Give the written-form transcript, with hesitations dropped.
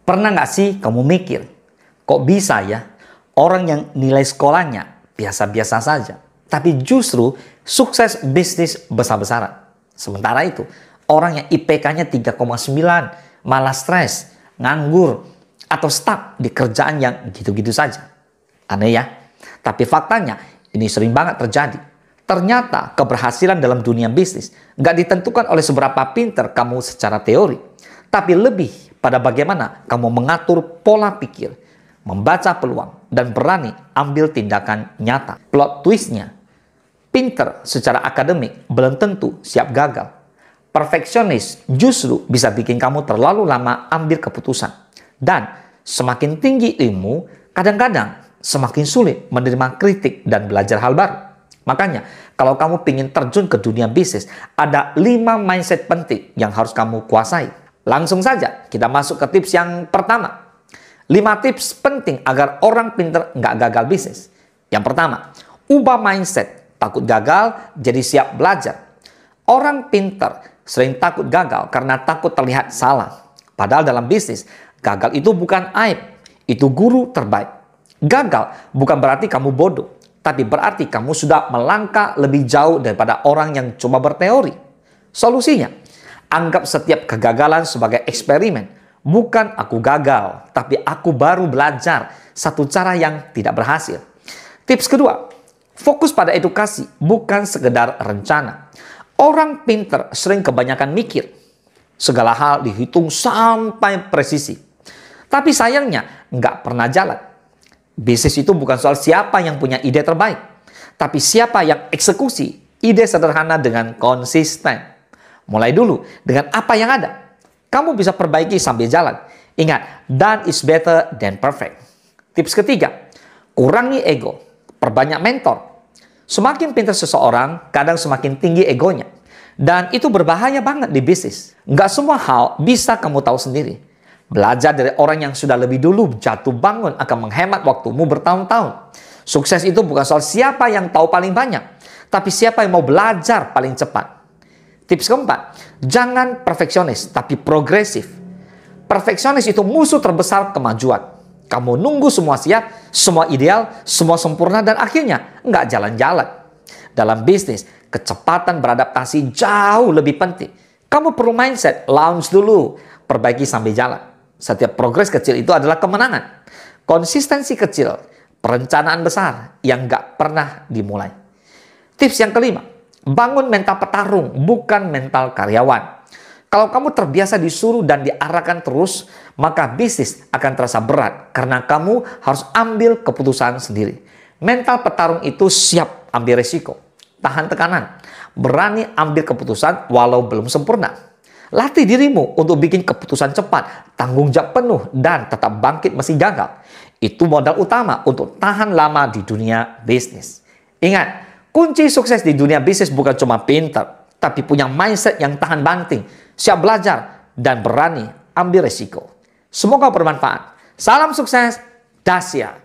Pernah nggak sih kamu mikir, kok bisa ya orang yang nilai sekolahnya biasa-biasa saja, tapi justru sukses bisnis besar-besaran. Sementara itu, orang yang IPK-nya 3,9 malah stres, nganggur, atau stuck di kerjaan yang gitu-gitu saja. Aneh ya? Tapi faktanya, ini sering banget terjadi. Ternyata keberhasilan dalam dunia bisnis nggak ditentukan oleh seberapa pinter kamu secara teori, tapi lebih pada bagaimana kamu mengatur pola pikir, membaca peluang, dan berani ambil tindakan nyata. Plot twistnya, pinter secara akademik belum tentu siap gagal. Perfeksionis justru bisa bikin kamu terlalu lama ambil keputusan. Dan semakin tinggi ilmu, kadang-kadang semakin sulit menerima kritik dan belajar hal baru. Makanya, kalau kamu ingin terjun ke dunia bisnis, ada 5 mindset penting yang harus kamu kuasai. Langsung saja, kita masuk ke tips yang pertama. 5 tips penting agar orang pintar nggak gagal bisnis. Yang pertama, ubah mindset. Takut gagal, jadi siap belajar. Orang pintar sering takut gagal karena takut terlihat salah. Padahal dalam bisnis, gagal itu bukan aib, itu guru terbaik. Gagal bukan berarti kamu bodoh, tapi berarti kamu sudah melangkah lebih jauh daripada orang yang cuma berteori. Solusinya, anggap setiap kegagalan sebagai eksperimen. Bukan aku gagal, tapi aku baru belajar satu cara yang tidak berhasil. Tips kedua, fokus pada edukasi, bukan sekedar rencana. Orang pintar sering kebanyakan mikir. Segala hal dihitung sampai presisi. Tapi sayangnya, nggak pernah jalan. Bisnis itu bukan soal siapa yang punya ide terbaik, tapi siapa yang eksekusi ide sederhana dengan konsisten. Mulai dulu dengan apa yang ada. Kamu bisa perbaiki sambil jalan. Ingat, done is better than perfect. Tips ketiga, kurangi ego, perbanyak mentor. Semakin pintar seseorang, kadang semakin tinggi egonya. Dan itu berbahaya banget di bisnis. Nggak semua hal bisa kamu tahu sendiri. Belajar dari orang yang sudah lebih dulu jatuh bangun akan menghemat waktumu bertahun-tahun. Sukses itu bukan soal siapa yang tahu paling banyak, tapi siapa yang mau belajar paling cepat. Tips keempat, jangan perfeksionis, tapi progresif. Perfeksionis itu musuh terbesar kemajuan. Kamu nunggu semua siap, semua ideal, semua sempurna, dan akhirnya nggak jalan-jalan. Dalam bisnis, kecepatan beradaptasi jauh lebih penting. Kamu perlu mindset, launch dulu, perbaiki sambil jalan. Setiap progres kecil itu adalah kemenangan. Konsistensi kecil, perencanaan besar yang nggak pernah dimulai. Tips yang kelima, bangun mental petarung, bukan mental karyawan. Kalau kamu terbiasa disuruh dan diarahkan terus, maka bisnis akan terasa berat karena kamu harus ambil keputusan sendiri. Mental petarung itu siap ambil resiko, tahan tekanan, berani ambil keputusan walau belum sempurna. Latih dirimu untuk bikin keputusan cepat, tanggung jawab penuh, dan tetap bangkit meski gagal. Itu modal utama untuk tahan lama di dunia bisnis. Ingat, kunci sukses di dunia bisnis bukan cuma pintar, tapi punya mindset yang tahan banting, siap belajar, dan berani ambil resiko. Semoga bermanfaat. Salam sukses, Dasya.